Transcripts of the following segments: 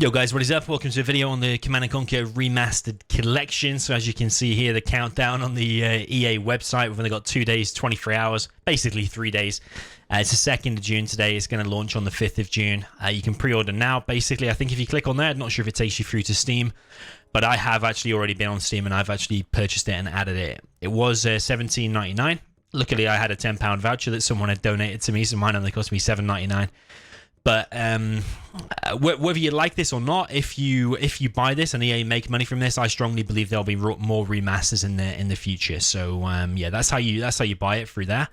Yo guys, what is up? Welcome to a video on the Command & Conquer Remastered Collection. So as you can see here, the countdown on the EA website, we've only got 2 days, 23 hours, basically 3 days. It's the 2nd of June today. It's going to launch on the 5th of June. You can pre-order now. Basically, I think if you click on there, I'm not sure if it takes you through to Steam, but I have actually already been on Steam and I've actually purchased it and added it. It was $17.99. Luckily, I had a £10 voucher that someone had donated to me, so mine only cost me $7.99. But whether you like this or not, if you buy this and EA make money from this, I strongly believe there'll be more remasters in the future. So yeah, that's how you buy it through there.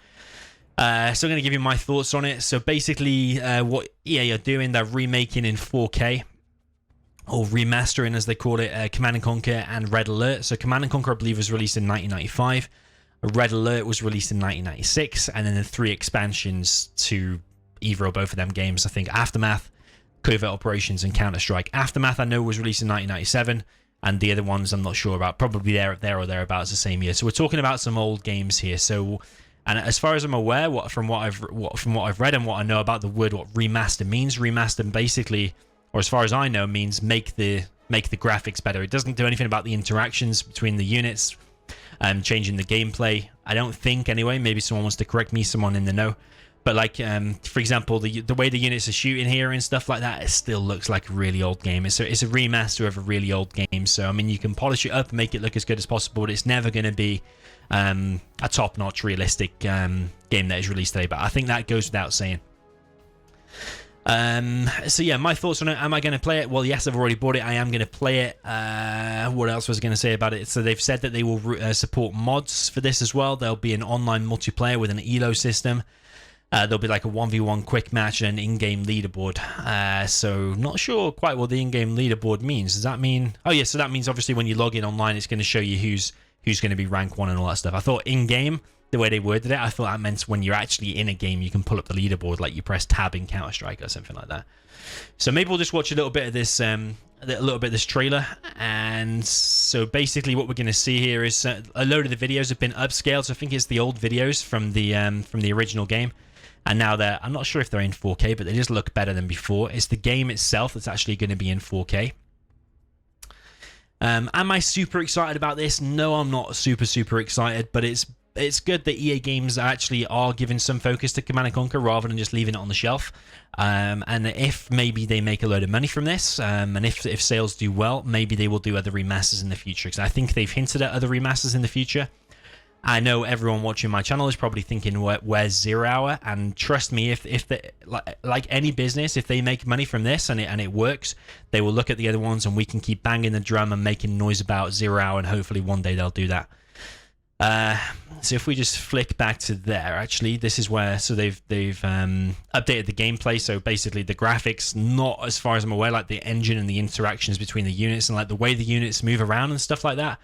So I'm going to give you my thoughts on it. So basically, what EA are doing, they're remaking in 4K or remastering, as they call it, Command & Conquer and Red Alert. So Command & Conquer, I believe, was released in 1995. Red Alert was released in 1996, and then the 3 expansions to either or both of them games, I think Aftermath, Covert Operations, and Counter-Strike. Aftermath I know was released in 1997, and the other ones I'm not sure about, probably there or thereabouts the same year. So we're talking about some old games here. So, and as far as I'm aware, from what I've read and what I know about the word, what remaster means, remaster basically, or as far as I know, means make the graphics better. It doesn't do anything about the interactions between the units, changing the gameplay. I don't think, anyway. Maybe someone wants to correct me, someone in the know. But like, for example, the way the units are shooting here and stuff like that, it still looks like a really old game. It's a remaster of a really old game. So, I mean, you can polish it up and make it look as good as possible, but it's never going to be a top-notch, realistic game that is released today. But I think that goes without saying. So, yeah, my thoughts on it. Am I going to play it? Well, yes, I've already bought it. I am going to play it. What else was I going to say about it? So they've said that they will support mods for this as well. There'll be an online multiplayer with an ELO system. There'll be like a 1v1 quick match and an in-game leaderboard. So not sure quite what the in-game leaderboard means. Does that mean... Oh yeah, so that means obviously when you log in online, it's going to show you who's going to be rank 1 and all that stuff. I thought in-game, the way they worded it, I thought that meant when you're actually in a game, you can pull up the leaderboard, like you press tab in Counter-Strike or something like that. So maybe we'll just watch a little bit of this trailer. And so basically what we're going to see here is a load of the videos have been upscaled. So I think it's the old videos from the original game. And now I'm not sure if they're in 4K, but they just look better than before. It's the game itself that's actually going to be in 4K. Am I super excited about this? No, I'm not super excited, but it's good that EA Games actually are giving some focus to Command & Conquer rather than just leaving it on the shelf. And if maybe they make a load of money from this, and if sales do well, maybe they will do other remasters in the future. Because I think they've hinted at other remasters in the future. I know everyone watching my channel is probably thinking, where's 0 Hour? And trust me, if they, like any business, if they make money from this and it works, they will look at the other ones, and we can keep banging the drum and making noise about 0 Hour, and hopefully one day they'll do that. So if we just flick back to there, actually, this is where, so they've updated the gameplay. So basically the graphics, not as far as I'm aware, like the engine and the interactions between the units and like the way the units move around and stuff like that,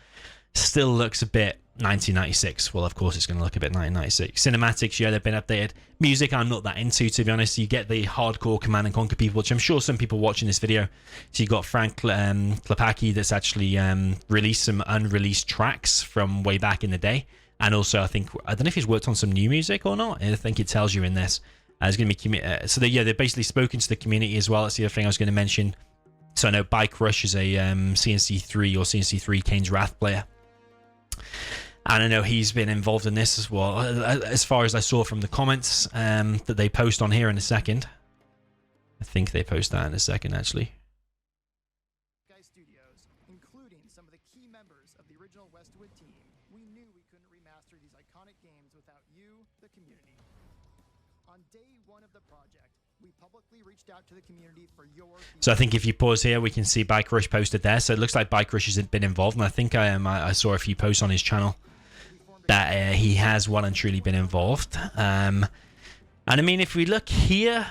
still looks a bit 1996. Well, of course it's going to look a bit 1996. Cinematics, yeah, they've been updated. Music, I'm not that into, to be honest. You get the hardcore Command & Conquer people, which I'm sure some people watching this video. So you got Frank Klepacki that's actually released some unreleased tracks from way back in the day. And also, I don't know if he's worked on some new music or not. I think it tells you in this. There's going to be they've basically spoken to the community as well. That's the other thing I was going to mention. So I know Bike Rush is a CNC3 or CNC3 Kane's Wrath player. And I know he's been involved in this as well, as far as I saw from the comments that they post on here in a second. I think they post that in a second, actually. Studios, including some of the key members of the original Westwood team, we knew we couldn't remaster these iconic games without you, the community. On day 1 of the project, we publicly reached out to the community for your... So I think if you pause here, we can see Bike Rush posted there. So it looks like Bike Rush has been involved, and I think I saw a few posts on his channel that he has well and truly been involved. And I mean, if we look here,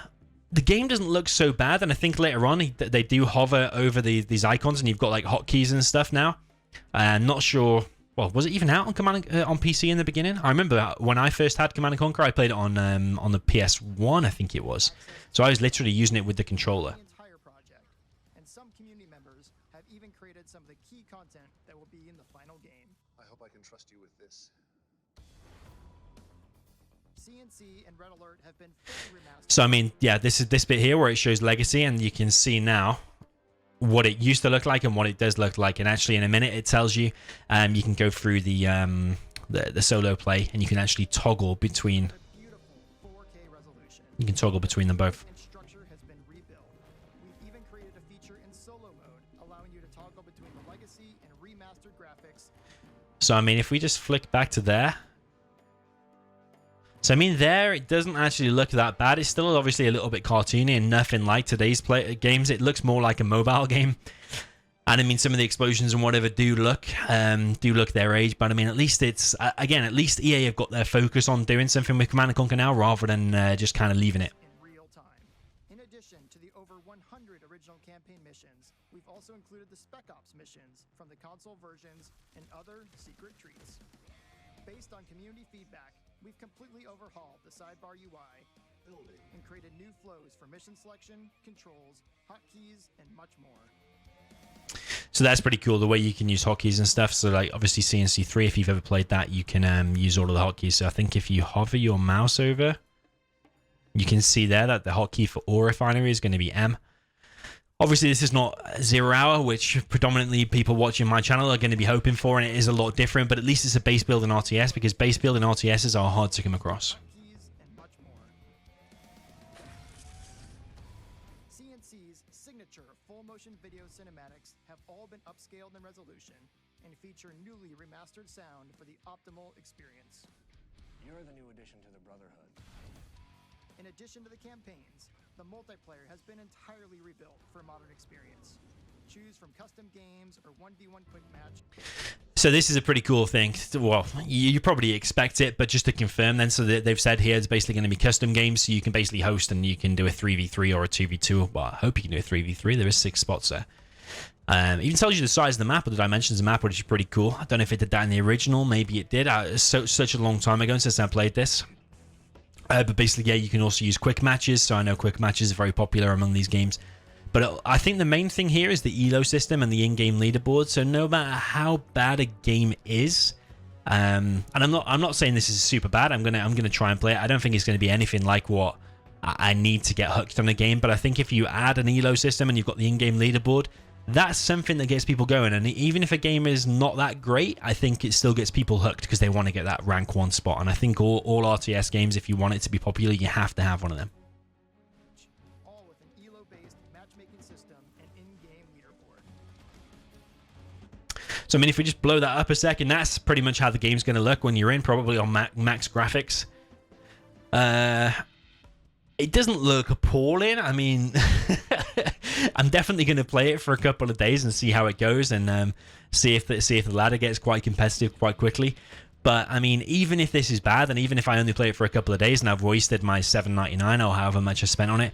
the game doesn't look so bad, and I think later on they do hover over these icons, and you've got like hotkeys and stuff now. Not sure. Well, was it even out on on PC in the beginning? I remember when I first had Command & Conquer, I played it on the PS1, I think it was. So I was literally using it with the controller. And some community members have even created some of the key content that will be in the final game. I hope I can trust you with this. C&C and Red Alert have been fully remastered. So I mean, yeah, this is this bit here where it shows legacy, and you can see now what it used to look like and what it does look like. And actually, in a minute, it tells you. You can go through the solo play, and you can actually toggle between. Beautiful 4K resolution. You can toggle between them both. And structure has been rebuilt. We've even created a feature in solo mode, allowing you to toggle between the legacy and remastered graphics. So I mean, if we just flick back to there. So I mean, there it doesn't actually look that bad. It's still obviously a little bit cartoony and nothing like today's games. It looks more like a mobile game. And I mean, some of the explosions and whatever do look their age. But I mean, at least it's again, at least EA have got their focus on doing something with Command & Conquer now, rather than just kind of leaving it. In real time. In addition to the over 100 original campaign missions, we've also included the Spec Ops missions from the console versions and other secret treats. Based on community feedback, we've completely overhauled the sidebar UI and created new flows for mission selection, controls, hotkeys, and much more. So that's pretty cool, the way you can use hotkeys and stuff. So like obviously C&C3, if you've ever played that, you can use all of the hotkeys. So I think if you hover your mouse over, you can see there that the hotkey for ore refinery is going to be M. Obviously, this is not 0 hour, which predominantly people watching my channel are going to be hoping for, and it is a lot different, but at least it's a base build in RTS, because base build in RTSs are hard to come across. Keys and much more. C&C's signature full-motion video cinematics have all been upscaled in resolution and feature newly remastered sound for the optimal experience. You're the new addition to the Brotherhood. In addition to the campaigns, the multiplayer has been entirely rebuilt for a modern experience. Choose from custom games or 1v1 quick match. So this is a pretty cool thing. Well, you probably expect it, but just to confirm then, so they've said here it's basically going to be custom games, so you can basically host and you can do a 3v3 or a 2v2. Well, I hope you can do a 3v3. There is 6 spots there. It even tells you the size of the map or the dimensions of the map, which is pretty cool. I don't know if it did that in the original. Maybe it did. It's such a long time ago since I played this. But basically, yeah, you can also use quick matches. So I know quick matches are very popular among these games. But I think the main thing here is the elo system and the in-game leaderboard. So no matter how bad a game is, and I'm not saying this is super bad. I'm gonna try and play it. I don't think it's gonna be anything like what I need to get hooked on a game. But I think if you add an elo system and you've got the in-game leaderboard, that's something that gets people going. And even if a game is not that great, I think it still gets people hooked because they want to get that rank 1 spot. And I think all RTS games, if you want it to be popular, you have to have one of them. All with an elo-based matchmaking system and in-game leaderboard. So I mean, if we just blow that up a second, that's pretty much how the game's going to look when you're in, probably on max graphics. It doesn't look appalling. I mean, I'm definitely going to play it for a couple of days and see how it goes, and see if the ladder gets quite competitive quite quickly. But I mean, even if this is bad, and even if I only play it for a couple of days and I've wasted my $7.99 or however much I spent on it,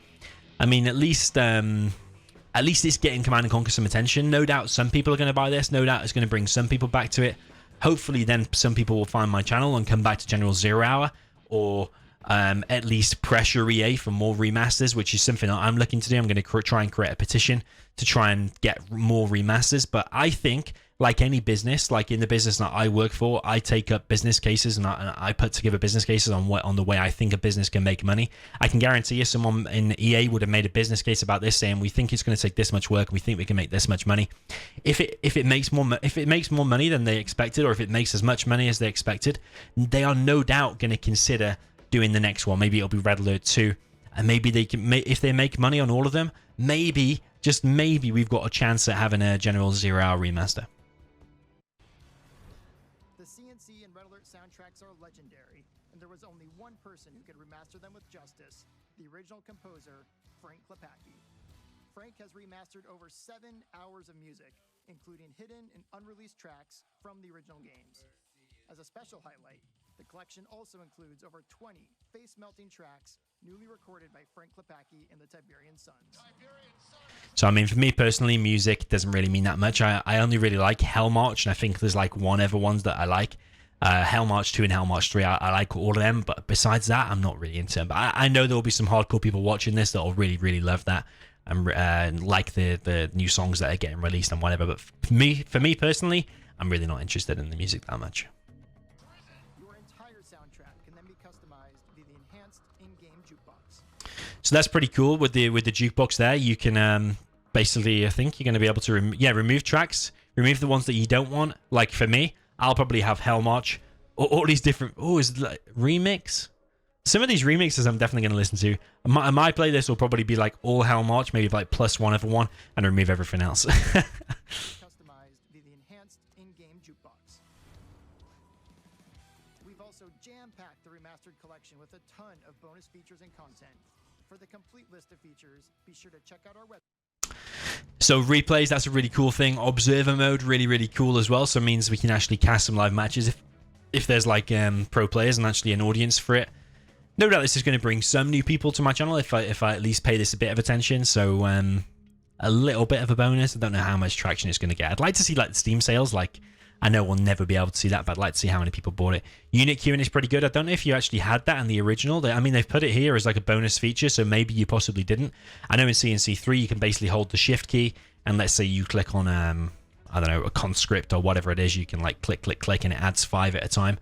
I mean, at least it's getting Command & Conquer some attention. No doubt some people are going to buy this. No doubt it's going to bring some people back to it. Hopefully then some people will find my channel and come back to General 0 Hour, or at least pressure EA for more remasters, which is something that I'm looking to do. I'm going to try and create a petition to try and get more remasters. But I think, like any business, like in the business that I work for, I take up business cases and I put together business cases on the way I think a business can make money. I can guarantee you someone in EA would have made a business case about this, saying we think it's going to take this much work and we think we can make this much money. If it makes more money than they expected, or if it makes as much money as they expected, they are no doubt going to consider doing the next one. Maybe it'll be Red Alert 2, and maybe they can, if they make money on all of them, maybe, just maybe, we've got a chance at having a General 0 Hour remaster. The C&C and Red Alert soundtracks are legendary, and there was only one person who could remaster them with justice: the original composer, Frank Klepacki. Frank has remastered over 7 hours of music, including hidden and unreleased tracks from the original games. As a special highlight, the collection also includes over 20 face-melting tracks newly recorded by Frank Klepacki and the Tiberian Sons. So I mean, for me personally, music doesn't really mean that much. I only really like Hell March, and I think there's like one other ones that I like. Hell March 2 and Hell March 3, I like all of them, but besides that, I'm not really into them. But I know there will be some hardcore people watching this that will really, really love that, and like the new songs that are getting released and whatever. But for me personally, I'm really not interested in the music that much. So that's pretty cool with the jukebox there. You can basically, I think you're going to be able to remove tracks, remove the ones that you don't want. Like for me, I'll probably have Hell March or all these different. Oh, is it like remix? Some of these remixes I'm definitely going to listen to. My playlist will probably be like all Hell March, maybe like plus one other one, and remove everything else. Customized via the enhanced in-game jukebox. We've also jam-packed the remastered collection with a ton of bonus features and content. For the complete list of features, be sure to check out our website. So replays, that's a really cool thing. Observer mode, really, really cool as well. So it means we can actually cast some live matches if there's like pro players and actually an audience for it. No doubt this is going to bring some new people to my channel if I at least pay this a bit of attention. So a little bit of a bonus. I don't know how much traction it's going to get. I'd like to see like the Steam sales. Like I know we'll never be able to see that, but I'd like to see how many people bought it. Unit queuing is pretty good. I don't know if you actually had that in the original. I mean, they've put it here as like a bonus feature, so maybe you possibly didn't. I know in C&C 3 you can basically hold the shift key, and let's say you click on I don't know, a conscript or whatever it is, you can like click, and it adds 5 at a time.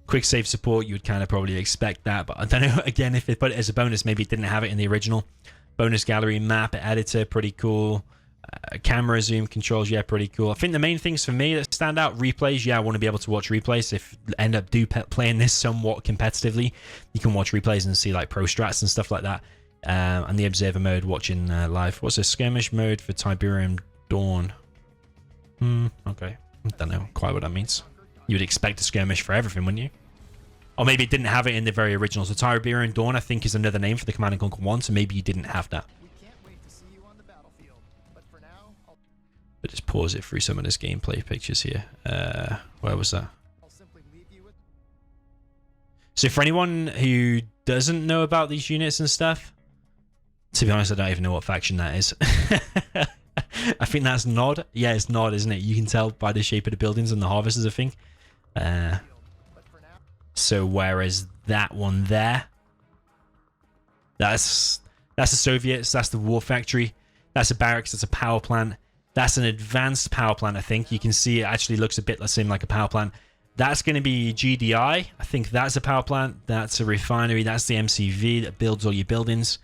Quick save support, you would kind of probably expect that, but I don't know, again, if they put it as a bonus, maybe it didn't have it in the original. Bonus gallery, map editor, pretty cool. Camera zoom controls, yeah, pretty cool. I think the main things for me that stand out, replays, yeah, I want to be able to watch replays. If end up playing this somewhat competitively, you can watch replays and see like pro strats and stuff like that. And the observer mode, watching live. What's this? Skirmish mode for Tiberium Dawn. Okay, I don't know quite what that means. You would expect a skirmish for everything, wouldn't you? Or maybe it didn't have it in the very original. So Tiberium Dawn, I think, is another name for the Command & Conquer 1, so maybe you didn't have that. We can't wait to see you on the battlefield, but for now, But just pause it through some of this gameplay pictures here. Where was that? I'll simply leave you with. So for anyone who doesn't know about these units and stuff, to be honest, I don't even know what faction that is. I think that's Nod. Yeah, it's Nod, isn't it? You can tell by the shape of the buildings and the harvesters, I think. So whereas that one there, that's the Soviets, that's the war factory, that's a barracks, that's a power plant, that's an advanced power plant, I think. You can see it actually looks a bit the same like a power plant. That's going to be GDI. I think that's a power plant. That's a refinery. That's the MCV that builds all your buildings.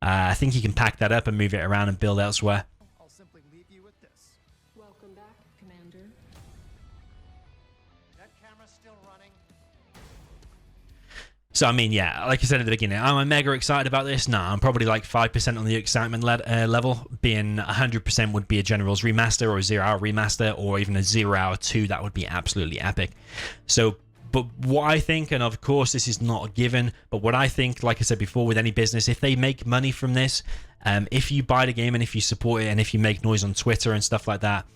I think you can pack that up and move it around and build elsewhere. I'll simply leave you with this. Welcome back, Commander. That camera's still running. So, I mean, yeah, like I said at the beginning, am I mega excited about this? No, I'm probably like 5% on the excitement level. Being 100% would be a General's Remaster or a 0 Hour Remaster or even a 0 Hour 2. That would be absolutely epic. So, but what I think, and of course this is not a given, but what I think, like I said before, with any business, if they make money from this, if you buy the game and if you support it and if you make noise on Twitter and stuff like that,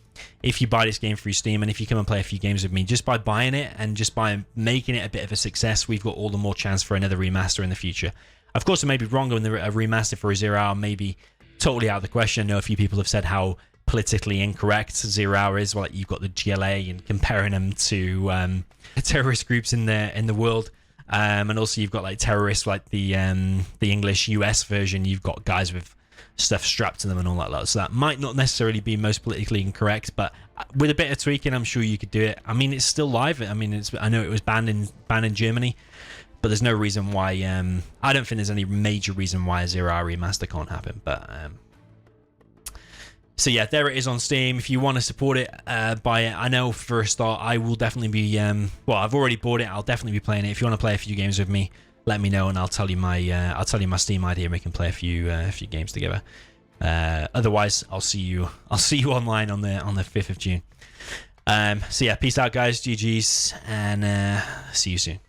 if you buy this game through Steam and if you come and play a few games with me, just by buying it and just by making it a bit of a success, we've got all the more chance for another remaster in the future. Of course, I may be wrong on a remaster for a 0 Hour, maybe totally out of the question. I know a few people have said how politically incorrect 0 Hour is. Well, like you've got the GLA and comparing them to terrorist groups in the world. And also you've got like terrorists like the English US version. You've got guys with stuff strapped to them and all that lot. So that might not necessarily be most politically incorrect, but with a bit of tweaking, I'm sure you could do it. I mean, it's still live. I mean, I know it was banned in Germany, but there's no reason why. I don't think there's any major reason why a 0 Hour Remaster can't happen. But so yeah, there it is on Steam. If you want to support it, buy it. I know for a start, I will definitely be. Well, I've already bought it. I'll definitely be playing it. If you want to play a few games with me, let me know and I'll tell you my Steam ID and we can play a few games together. Otherwise, I'll see you online on the 5th of June. So yeah, peace out, guys. GGs, and see you soon.